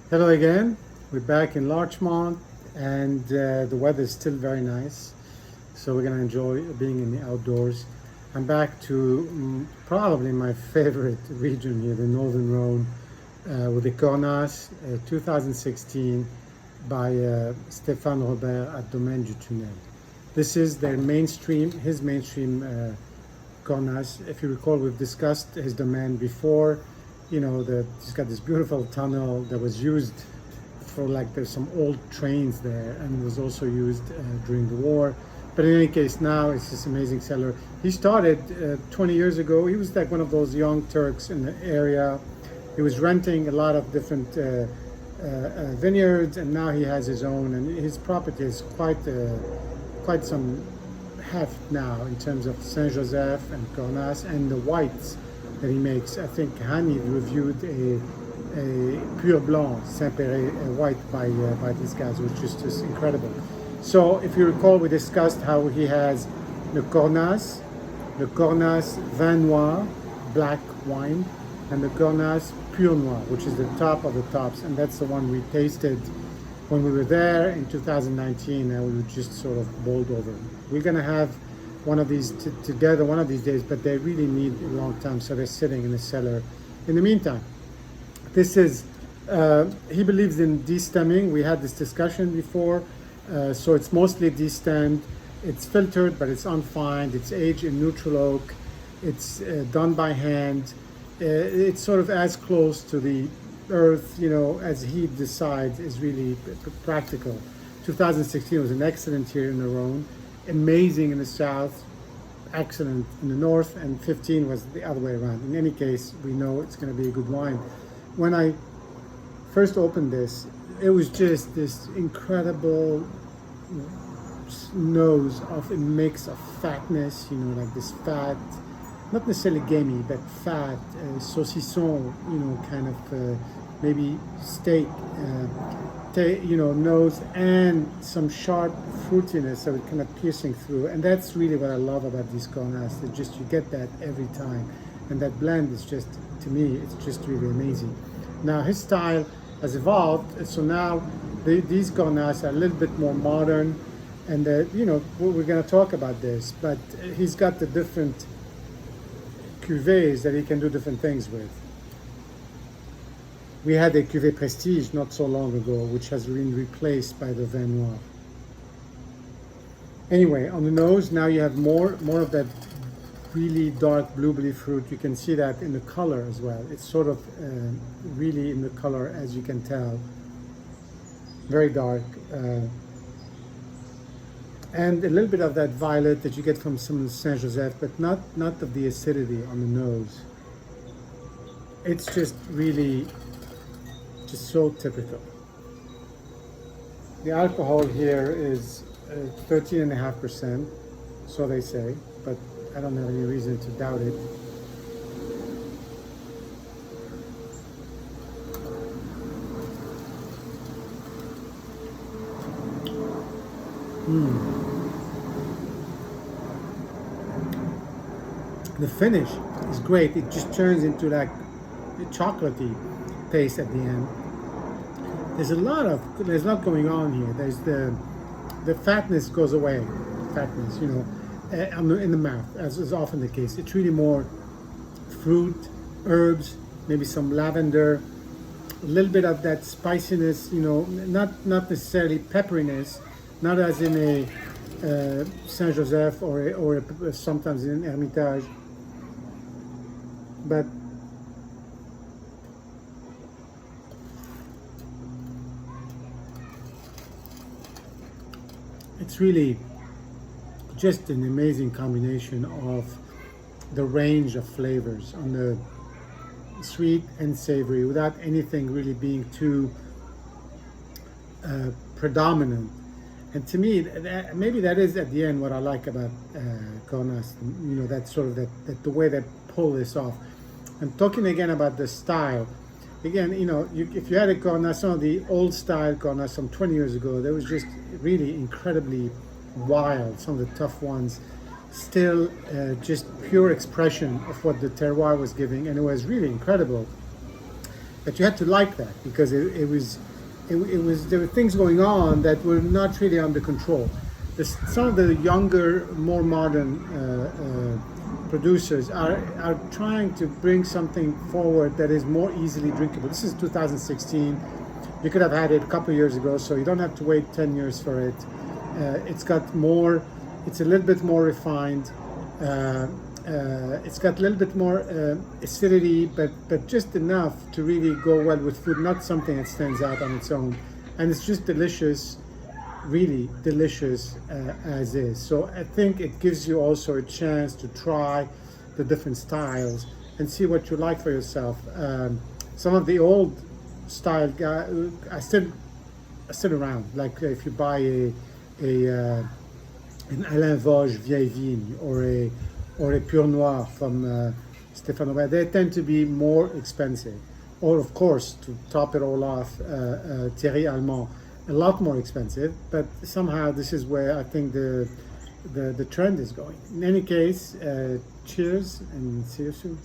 Hello again. We're back in Larchmont, and the weather is still very nice. So we're gonna enjoy being in the outdoors. I'm back to probably my favorite region here, the Northern Rhone, with the Cornas 2016 by Stephane Robert at Domaine du Tunnel. This is their mainstream, his mainstream Cornas. If you recall, we've discussed his domain before. You know, he's got this beautiful tunnel that was used for, like, there's some old trains there, and was also used during the war. But in any case, now it's this amazing cellar. He started 20 years ago. He was like one of those young Turks in the area. He was renting a lot of different vineyards, and now he has his own. And his property is quite some heft now in terms of Saint Joseph and Cornas and the whites that he makes. I think Hani reviewed a Pur Blanc Saint-Péret white by these guys, which is just incredible. So if you recall, we discussed how he has the Cornas Vin Noir, black wine, and the Cornas Pur Noir, which is the top of the tops, and that's the one we tasted when we were there in 2019, and we were just sort of bowled over. We're gonna have one of these together one of these days, but they really need a long time, so they're sitting in the cellar. In the meantime, this is, he believes in destemming. We had this discussion before, so it's mostly destemmed. It's filtered, but it's unfined. It's aged in neutral oak. It's done by hand. It's sort of as close to the earth, you know, as he decides is really practical. 2016 was an excellent year in the Rhone, amazing in the south, excellent in the north, and 15 was the other way around. In any case, we know it's going to be a good wine. When I first opened this, it was just this incredible nose of a mix of fatness, you know, like this fat, not necessarily gamey, but fat, saucisson, you know, kind of maybe steak, you know, nose, and some sharp fruitiness, so it kind of piercing through. And that's really what I love about these Cornas. It's just, you get that every time. And that blend is just, to me, it's just really amazing. Now, his style has evolved, so now these Cornas are a little bit more modern, and you know, we're going to talk about this, but he's got the different cuvées that he can do different things with. We had a cuvée Prestige not so long ago, which has been replaced by the Vin Noir. Anyway, on the nose, now you have more of that really dark blueberry fruit. You can see that in the color as well. It's sort of really in the color, as you can tell. Very dark. And a little bit of that violet that you get from some Saint Joseph, but not of the acidity on the nose. It's just really just so typical. The alcohol here is 13.5%, so they say, but I don't have any reason to doubt it. The finish is great. It just turns into like a chocolatey taste at the end. There's a lot going on here. There's the fatness goes away. Fatness, you know, in the mouth, as is often the case. It's really more fruit, herbs, maybe some lavender, a little bit of that spiciness, you know, not necessarily pepperiness, not as in a Saint Joseph or sometimes in an Hermitage, but it's really just an amazing combination of the range of flavors on the sweet and savory without anything really being too predominant. And to me, maybe that is at the end what I like about Cornas, you know, that sort of that the way they pull this off. I'm talking again about the style. Again, you know, if you had a Cornas, some of the old style Cornas from 20 years ago, that was just really incredibly wild. Some of the tough ones, still just pure expression of what the terroir was giving, and it was really incredible. but you had to like that because it was there were things going on that were not really under control. Some of the younger, more modern producers are trying to bring something forward that is more easily drinkable. This is 2016. You could have had it a couple of years ago, so you don't have to wait 10 years for it. It's got more. It's a little bit more refined. It's got a little bit more acidity, but just enough to really go well with food. Not something that stands out on its own, and it's just delicious, really delicious as is. So I think it gives you also a chance to try the different styles and see what you like for yourself. Some of the old style guys are still around. Like if you buy an Alain Vosges Vieille Vigne or a Pure Noir from Stephane, they tend to be more expensive. Or of course, to top it all off, Thierry Allemand, a lot more expensive. But somehow this is where I think the trend is going. In any case, cheers and see you soon.